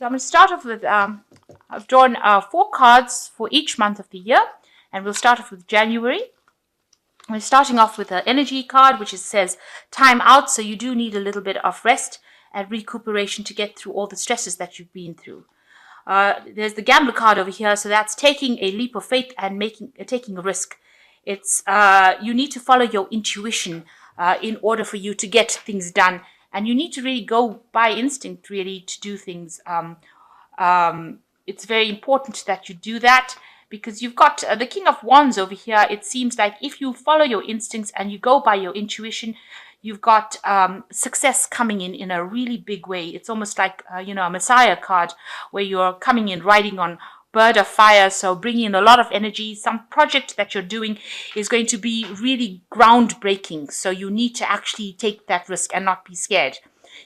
So I'm going to start off with, I've drawn 4 cards for each month of the year, and we'll start off with January. We're starting off with an energy card, which says time out, so you do need a little bit of rest and recuperation to get through all the stresses that you've been through. There's the gambler card over here, so that's taking a leap of faith and taking a risk. It's you need to follow your intuition in order for you to get things done, and you need to really go by instinct really to do things. It's very important that you do that, because you've got the King of Wands over here. It seems like if you follow your instincts and you go by your intuition, you've got success coming in a really big way. It's almost like, a Messiah card where you're coming in riding on bird of fire, so bringing in a lot of energy. Some project that you're doing is going to be really groundbreaking, so you need to actually take that risk and not be scared.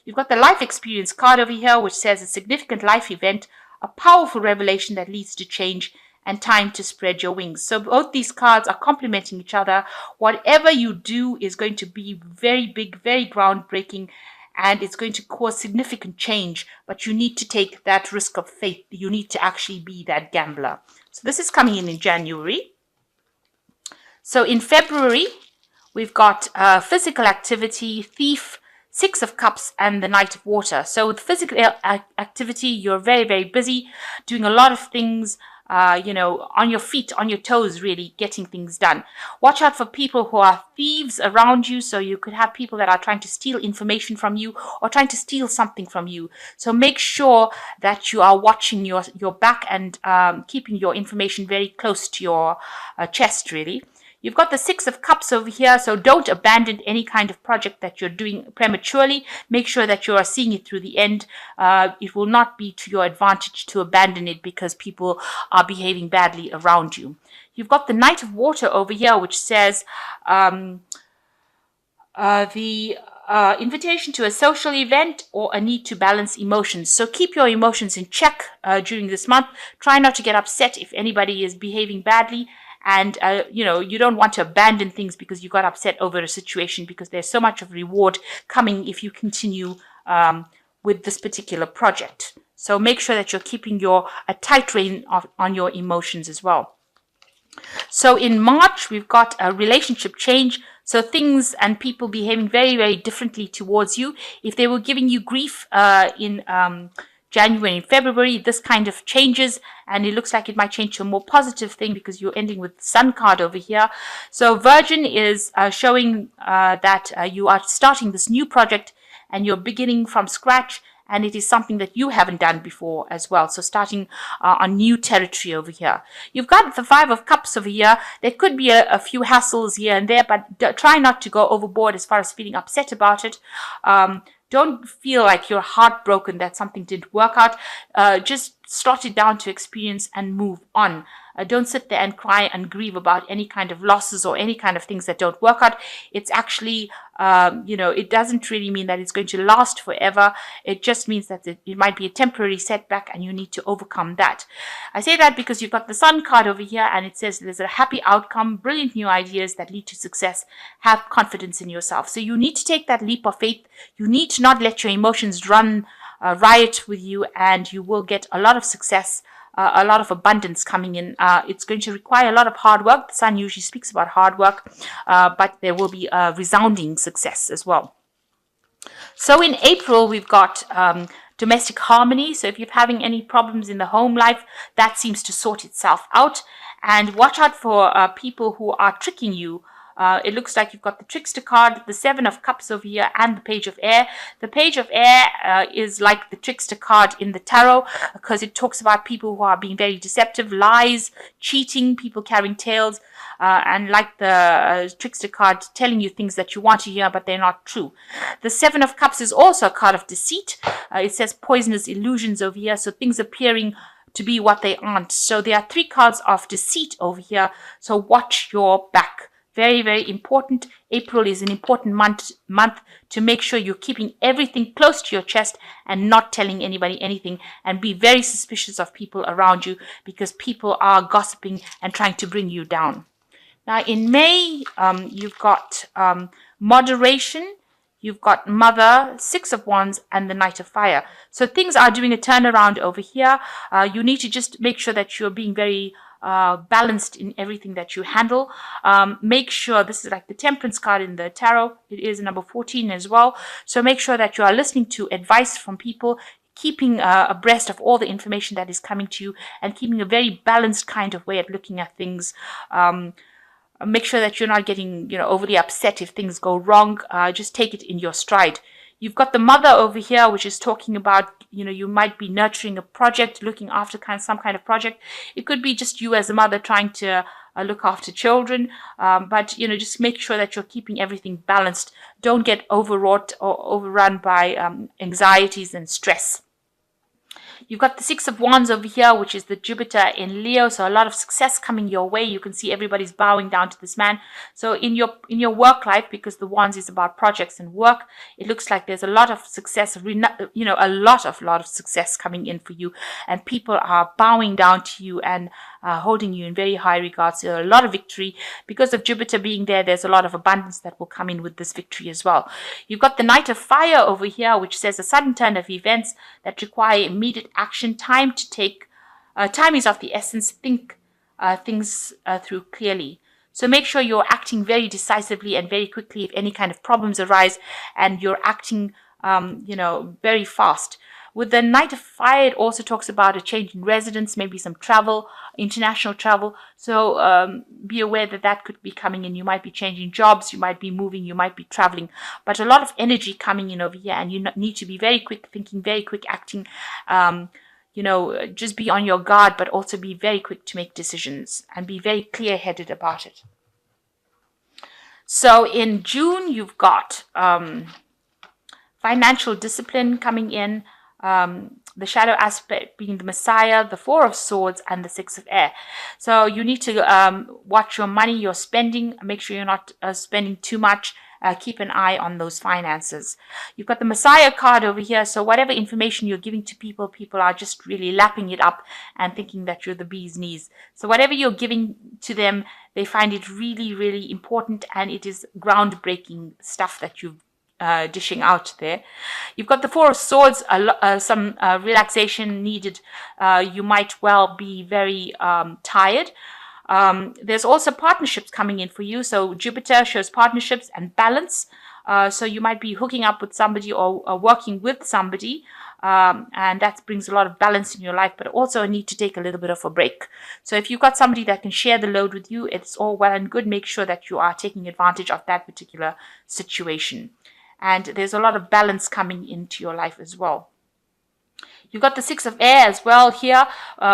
You've got the life experience card over here, which says a significant life event, a powerful revelation that leads to change, and time to spread your wings. So both these cards are complementing each other. Whatever you do is going to be very big, very groundbreaking, and it's going to cause significant change, but you need to take that risk of faith. You need to actually be that gambler. So this is coming in January. So in February, we've got physical activity, thief, 6 of Cups, and the Knight of Water. So with physical activity, you're very, very busy doing a lot of things, on your feet, on your toes, really getting things done. Watch out for people who are thieves around you. So you could have people that are trying to steal information from you or trying to steal something from you. So make sure that you are watching your back and keeping your information very close to your chest, really. You've got the 6 of Cups over here, so don't abandon any kind of project that you're doing prematurely. Make sure that you are seeing it through the end. It will not be to your advantage to abandon it because people are behaving badly around you. You've got the Knight of Water over here, which says the invitation to a social event or a need to balance emotions. So keep your emotions in check during this month. Try not to get upset if anybody is behaving badly. And, you don't want to abandon things because you got upset over a situation, because there's so much of reward coming if you continue with this particular project. So make sure that you're keeping a tight rein on your emotions as well. So in March, we've got a relationship change. So things and people behaving very, very differently towards you. If they were giving you grief in January and February, this kind of changes, and it looks like it might change to a more positive thing because you're ending with the Sun card over here. So Virgin is showing that you are starting this new project and you're beginning from scratch, and it is something that you haven't done before as well. So starting on new territory over here. You've got the 5 of Cups over here. There could be a few hassles here and there, but try not to go overboard as far as feeling upset about it. Don't feel like you're heartbroken that something didn't work out. Just slot it down to experience and move on. Don't sit there and cry and grieve about any kind of losses or any kind of things that don't work out. It's actually, it doesn't really mean that it's going to last forever. It just means that it might be a temporary setback and you need to overcome that. I say that because you've got the Sun card over here, and it says there's a happy outcome, brilliant new ideas that lead to success. Have confidence in yourself. So you need to take that leap of faith. You need to not let your emotions run riot with you, and you will get a lot of success, a lot of abundance coming in. It's going to require a lot of hard work. The Sun usually speaks about hard work, but there will be a resounding success as well. So in April, we've got domestic harmony. So if you're having any problems in the home life, that seems to sort itself out. And watch out for people who are tricking you. It looks like you've got the trickster card, the 7 of Cups over here, and the Page of Air. The Page of Air is like the trickster card in the tarot, because it talks about people who are being very deceptive, lies, cheating, people carrying tails, and like the trickster card, telling you things that you want to hear, but they're not true. The 7 of Cups is also a card of deceit. It says poisonous illusions over here, so things appearing to be what they aren't. So there are 3 cards of deceit over here, so watch your back. Very, very important. April is an important month to make sure you're keeping everything close to your chest and not telling anybody anything, and be very suspicious of people around you, because people are gossiping and trying to bring you down. Now in May, you've got moderation. you've got Mother, Six of Wands, and the Knight of Fire. So things are doing a turnaround over here. You need to just make sure that you're being very balanced in everything that you handle. Make sure, this is like the Temperance card in the tarot. It is number 14 as well. So make sure that you are listening to advice from people, keeping abreast of all the information that is coming to you, and keeping a very balanced kind of way at looking at things. Make sure that you're not getting, overly upset if things go wrong. Just take it in your stride. You've got the Mother over here, which is talking about, you might be nurturing a project, looking after some kind of project. It could be just you as a mother trying to look after children. But, just make sure that you're keeping everything balanced. Don't get overwrought or overrun by anxieties and stress. You've got the Six of Wands over here, which is the Jupiter in Leo. So a lot of success coming your way. You can see everybody's bowing down to this man. So in your work life, because the Wands is about projects and work, it looks like there's a lot of success, a lot of success coming in for you. And people are bowing down to you and holding you in very high regards. So a lot of victory. Because of Jupiter being there, there's a lot of abundance that will come in with this victory as well. You've got the Knight of Fire over here, which says a sudden turn of events that require immediate action. Time is of the essence. Think things through clearly. So make sure you're acting very decisively and very quickly if any kind of problems arise, and you're acting, very fast. With the Knight of Fire, it also talks about a change in residence, maybe some travel, international travel. So be aware that could be coming in. You might be changing jobs, you might be moving, you might be traveling. But a lot of energy coming in over here, and you need to be very quick thinking, very quick acting. Just be on your guard, but also be very quick to make decisions and be very clear-headed about it. So in June, you've got financial discipline coming in. The shadow aspect being the Messiah, the Four of Swords, and the Six of Air. So you need to watch your money, your spending. Make sure you're not spending too much. Keep an eye on those finances. You've got the Messiah card over here. So whatever information you're giving to people, people are just really lapping it up and thinking that you're the bee's knees. So whatever you're giving to them, they find it really, really important, and it is groundbreaking stuff that you've dishing out there. You've got the Four of Swords, some relaxation needed. You might well be very tired. There's also partnerships coming in for you. So Jupiter shows partnerships and balance. So you might be hooking up with somebody or working with somebody. And that brings a lot of balance in your life, but also a need to take a little bit of a break. So if you've got somebody that can share the load with you, it's all well and good. Make sure that you are taking advantage of that particular situation. And there's a lot of balance coming into your life as well. You've got the Six of Air as well here,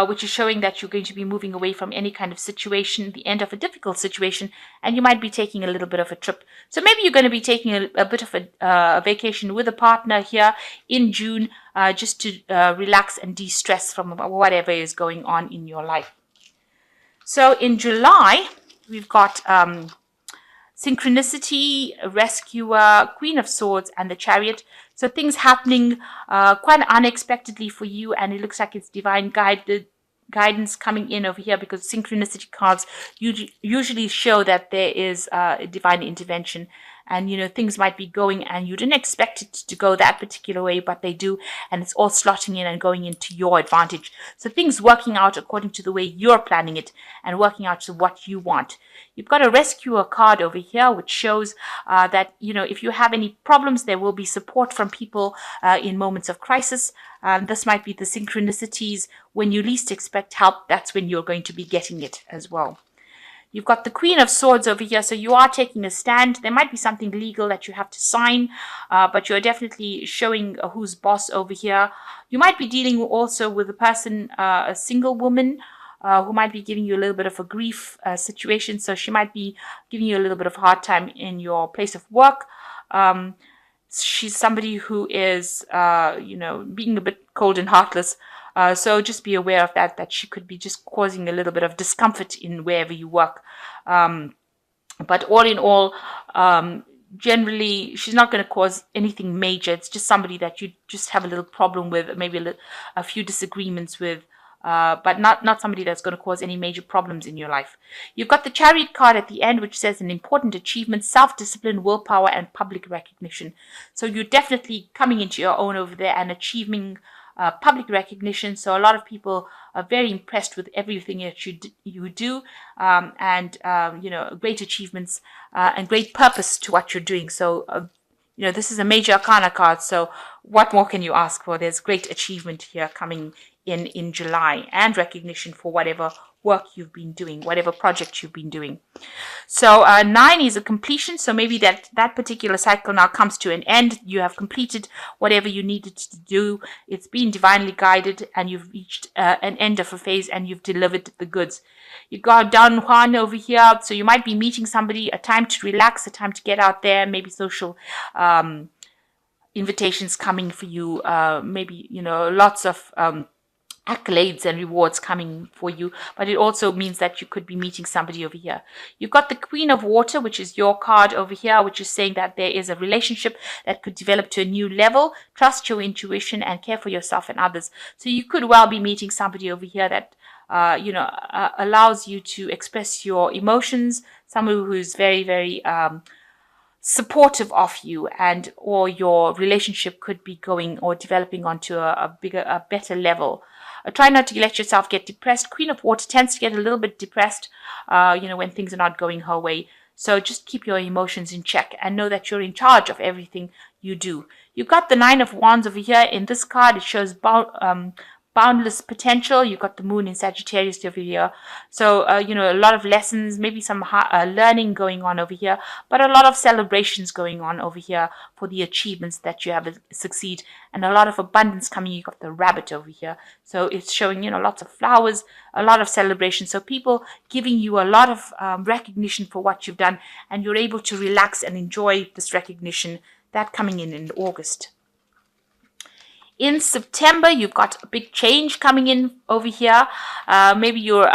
which is showing that you're going to be moving away from any kind of situation, the end of a difficult situation, and you might be taking a little bit of a trip. So maybe you're going to be taking a bit of a vacation with a partner here in June, just to relax and de-stress from whatever is going on in your life. So in July, we've got Synchronicity, Rescuer, Queen of Swords, and the Chariot. So things happening quite unexpectedly for you, and it looks like it's divine guidance coming in over here, because synchronicity cards usually show that there is a divine intervention. And, things might be going and you didn't expect it to go that particular way, but they do. And it's all slotting in and going into your advantage. So things working out according to the way you're planning it and working out to what you want. You've got a Rescuer card over here, which shows that, if you have any problems, there will be support from people in moments of crisis. This might be the synchronicities. When you least expect help, that's when you're going to be getting it as well. You've got the Queen of Swords over here, so you are taking a stand. There might be something legal that you have to sign, but you're definitely showing who's boss over here. You might be dealing also with a person, a single woman, who might be giving you a little bit of a grief situation. So she might be giving you a little bit of a hard time in your place of work. She's somebody who is, being a bit cold and heartless. So just be aware of that she could be just causing a little bit of discomfort in wherever you work. But all in all, generally, she's not going to cause anything major. It's just somebody that you just have a little problem with, maybe a few disagreements with. but not somebody that's going to cause any major problems in your life. You've got the Chariot card at the end, which says an important achievement, self-discipline, willpower, and public recognition. So you're definitely coming into your own over there and achieving public recognition. So a lot of people are very impressed with everything that you do, and great achievements and great purpose to what you're doing. So this is a major arcana card. So what more can you ask for? There's great achievement here coming in July, and recognition for whatever work you've been doing, whatever project you've been doing. So 9 is a completion. So maybe that particular cycle now comes to an end. You have completed whatever you needed to do. It's been divinely guided, and you've reached an end of a phase, and you've delivered the goods. You got Don Juan over here. So you might be meeting somebody, a time to relax, a time to get out there, maybe social invitations coming for you, maybe, lots of accolades and rewards coming for you, but it also means that you could be meeting somebody over here. You've got the Queen of Water, which is your card over here, which is saying that there is a relationship that could develop to a new level. Trust your intuition and care for yourself and others. So you could well be meeting somebody over here that allows you to express your emotions, somebody who's very, very supportive of you, and or your relationship could be going or developing onto a better level. Try not to let yourself get depressed. Queen of Water tends to get a little bit depressed, when things are not going her way. So just keep your emotions in check and know that you're in charge of everything you do. You've got the 9 of Wands over here. In this card, it shows boundless potential. You've got the Moon in Sagittarius over here. So, a lot of lessons, maybe some learning going on over here, but a lot of celebrations going on over here for the achievements that you have succeed, and a lot of abundance coming. You've got the Rabbit over here. So it's showing, lots of flowers, a lot of celebration. So people giving you a lot of recognition for what you've done, and you're able to relax and enjoy this recognition. That coming in August. In September, you've got a big change coming in over here. Maybe you're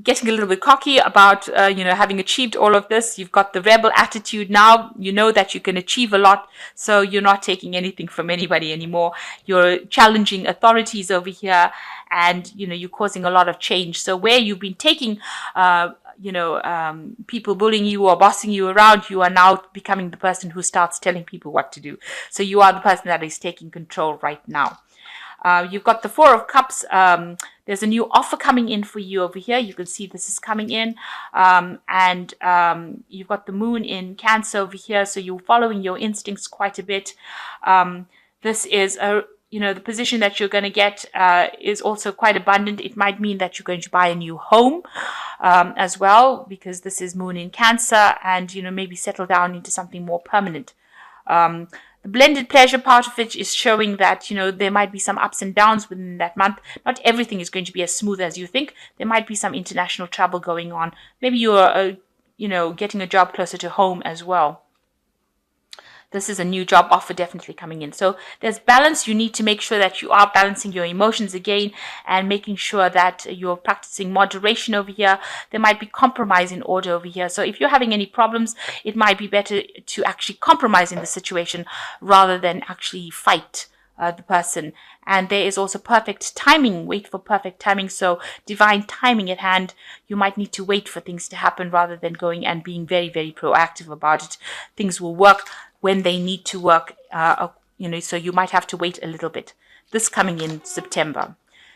getting a little bit cocky about, having achieved all of this. You've got the rebel attitude now. You know that you can achieve a lot, so you're not taking anything from anybody anymore. You're challenging authorities over here, and, you're causing a lot of change. So where you've been taking people bullying you or bossing you around, you are now becoming the person who starts telling people what to do. So you are the person that is taking control right now. You've got the 4 of Cups. There's a new offer coming in for you over here. You can see this is coming in. And you've got the Moon in Cancer over here. So you're following your instincts quite a bit. This is the position that you're going to get is also quite abundant. It might mean that you're going to buy a new home as well, because this is Moon in Cancer, and, maybe settle down into something more permanent. The blended pleasure part of it is showing that, there might be some ups and downs within that month. Not everything is going to be as smooth as you think. There might be some international travel going on. Maybe you're, getting a job closer to home as well. This is a new job offer definitely coming in. So there's balance. You need to make sure that you are balancing your emotions again, and making sure that you're practicing moderation over here. There might be compromise in order over here. So if you're having any problems, it might be better to actually compromise in the situation rather than actually fight the person. And there is also perfect timing. Wait for perfect timing. So divine timing at hand. You might need to wait for things to happen rather than going and being very, very proactive about it. Things will work when they need to work, so you might have to wait a little bit. This coming in September.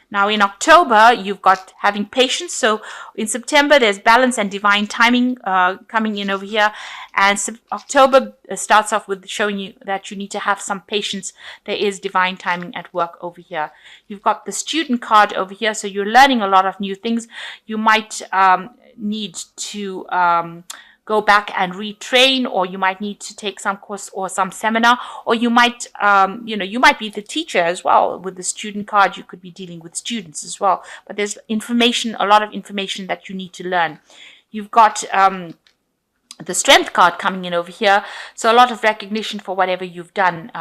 Now in October, you've got having patience. So in September, there's balance and divine timing coming in over here. And October starts off with showing you that you need to have some patience. There is divine timing at work over here. You've got the Student card over here. So you're learning a lot of new things. You might need to go back and retrain, or you might need to take some course or some seminar, or you might, you might be the teacher as well. With the Student card, you could be dealing with students as well. But there's information, a lot of information that you need to learn. You've got the Strength card coming in over here. So a lot of recognition for whatever you've done.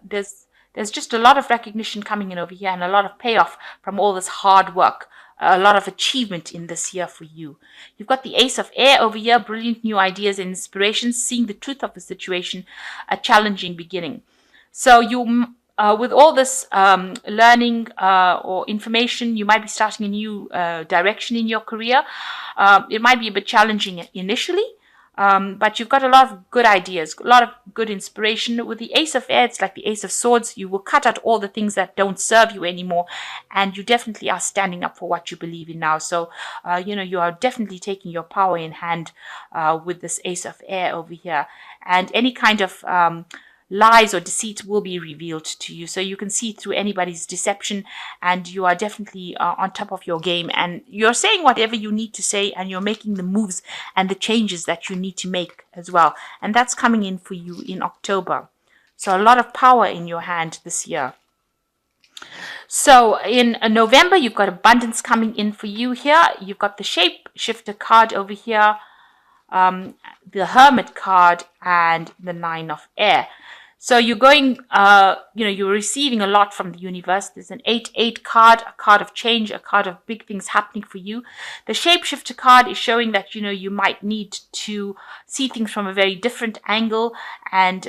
There's just a lot of recognition coming in over here, and a lot of payoff from all this hard work. A lot of achievement in this year for you. You've got the Ace of Air over here, brilliant new ideas and inspirations, seeing the truth of the situation, a challenging beginning. So you with all this learning or information, you might be starting a new direction in your career. It might be a bit challenging initially, but you've got a lot of good ideas, a lot of good inspiration. With the Ace of Air, it's like the Ace of Swords. You will cut out all the things that don't serve you anymore, and you definitely are standing up for what you believe in now. So, you are definitely taking your power in hand with this Ace of Air over here. And any kind of lies or deceit will be revealed to you. So you can see through anybody's deception, and you are definitely on top of your game, and you're saying whatever you need to say, and you're making the moves and the changes that you need to make as well. And that's coming in for you in October. So a lot of power in your hand this year. So in November, you've got abundance coming in for you here. You've got the shape shifter card over here, the Hermit card, and the Nine of Air. So you're going, you're receiving a lot from the universe. There's an 8-8 card, a card of change, a card of big things happening for you. The shapeshifter card is showing that, you might need to see things from a very different angle and,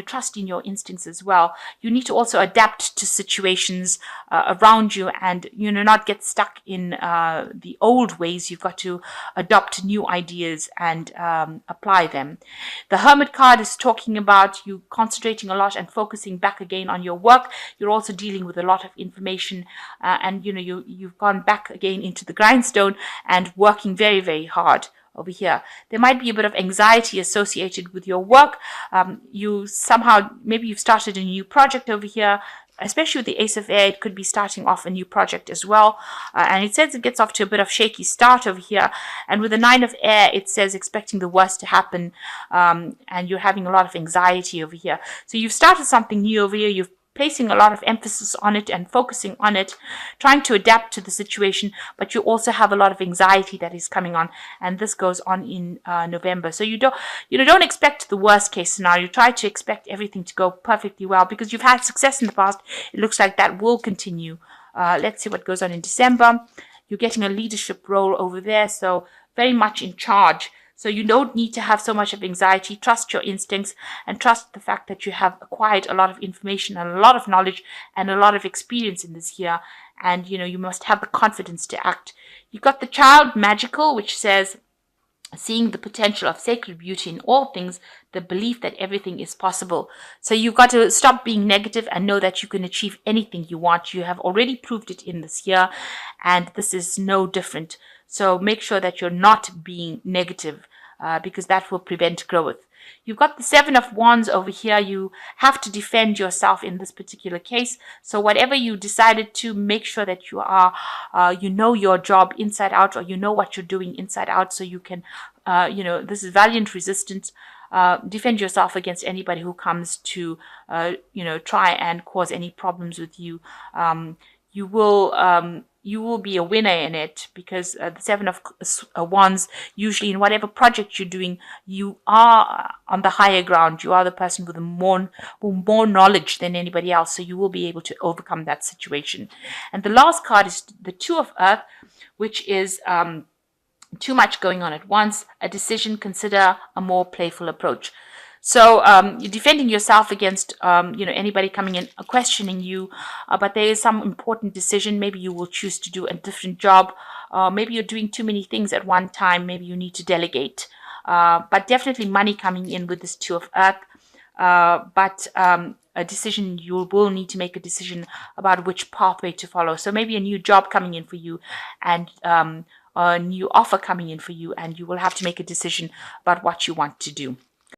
trust in your instincts as well. You need to also adapt to situations around you and, not get stuck in the old ways. You've got to adopt new ideas and apply them. The Hermit card is talking about you concentrating a lot and focusing back again on your work. You're also dealing with a lot of information, and you've gone back again into the grindstone and working very, very hard over here. There might be a bit of anxiety associated with your work. Maybe you've started a new project over here. Especially with the Ace of Air, it could be starting off a new project as well. And it says it gets off to a bit of shaky start over here. And with the Nine of Air, it says expecting the worst to happen. And you're having a lot of anxiety over here. So you've started something new over here. You've placing a lot of emphasis on it and focusing on it, trying to adapt to the situation, but you also have a lot of anxiety that is coming on, and this goes on in November. So you don't expect the worst case scenario. Try to expect everything to go perfectly well because you've had success in the past. It looks like that will continue. Let's see what goes on in December. You're getting a leadership role over there, so very much in charge. So you don't need to have so much of anxiety. Trust your instincts and trust the fact that you have acquired a lot of information and a lot of knowledge and a lot of experience in this year. And, you must have the confidence to act. You've got the Child Magical, which says, seeing the potential of sacred beauty in all things, the belief that everything is possible. So you've got to stop being negative and know that you can achieve anything you want. You have already proved it in this year, and this is no different. So make sure that you're not being negative because that will prevent growth. You've got the Seven of Wands over here. You have to defend yourself in this particular case. So whatever you decided to, make sure that you are, your job inside out, or you know what you're doing inside out, so you can, this is valiant resistance. Defend yourself against anybody who comes to, try and cause any problems with you. You will be a winner in it because the Seven of Wands, usually in whatever project you're doing, you are on the higher ground. You are the person with more knowledge than anybody else, so you will be able to overcome that situation. And the last card is the Two of Earth, which is too much going on at once. A decision, consider a more playful approach. So you're defending yourself against, anybody coming in questioning you, but there is some important decision. Maybe you will choose to do a different job. Maybe you're doing too many things at one time. Maybe you need to delegate. But definitely money coming in with this Two of Earth. But a decision, you will need to make a decision about which pathway to follow. So maybe a new job coming in for you and a new offer coming in for you, and you will have to make a decision about what you want to do.